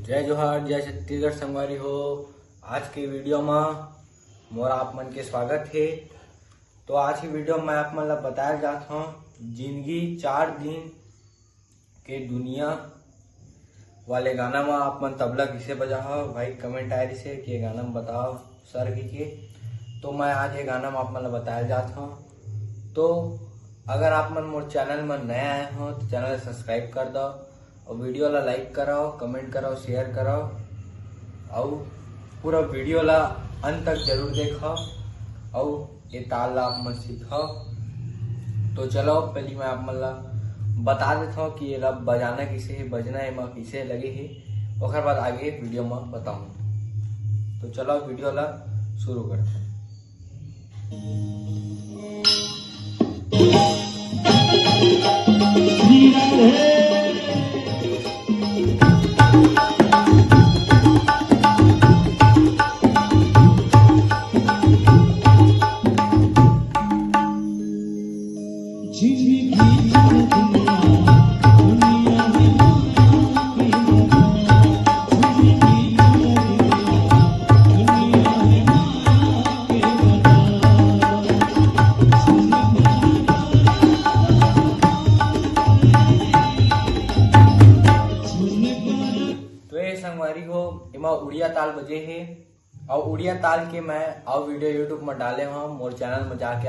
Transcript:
जय जोहार, जय छत्तीसगढ़ संगवारी हो। आज की वीडियो में मोर आप मन के स्वागत है। तो आज की वीडियो में आप मन ला बताया जाता हूँ जिंदगी 4 दिन के दुनिया वाले गाना में आप मन तबला किसे बजा हो। भाई कमेंट आए रही से कि ये गाना में बताओ सर के। तो मैं आज ये गाना में आप मन ला बताया जाता हूँ। तो अगर आप मन मोर चैनल में नया आए हो तो चैनल सब्सक्राइब कर दो और वीडियो ला लाइक करो, कमेंट करो, शेयर करो और पूरा वीडियो ला अंत तक जरूर देखो और ये ताल ला आप मन सीखो। तो चलो पहले मैं आप मन ला बता देता हूँ कि ये ला बजाना किसे है, बजना है किसे लगे है, और बाद आगे वीडियो में बताऊँ। तो चलो वीडियो ला शुरू करते हैं। संगवारी हो इमा उड़िया ताल बजे है और उड़िया ताल के मैं और वीडियो यूट्यूब में डाले हूँ। मोर चैनल में जाके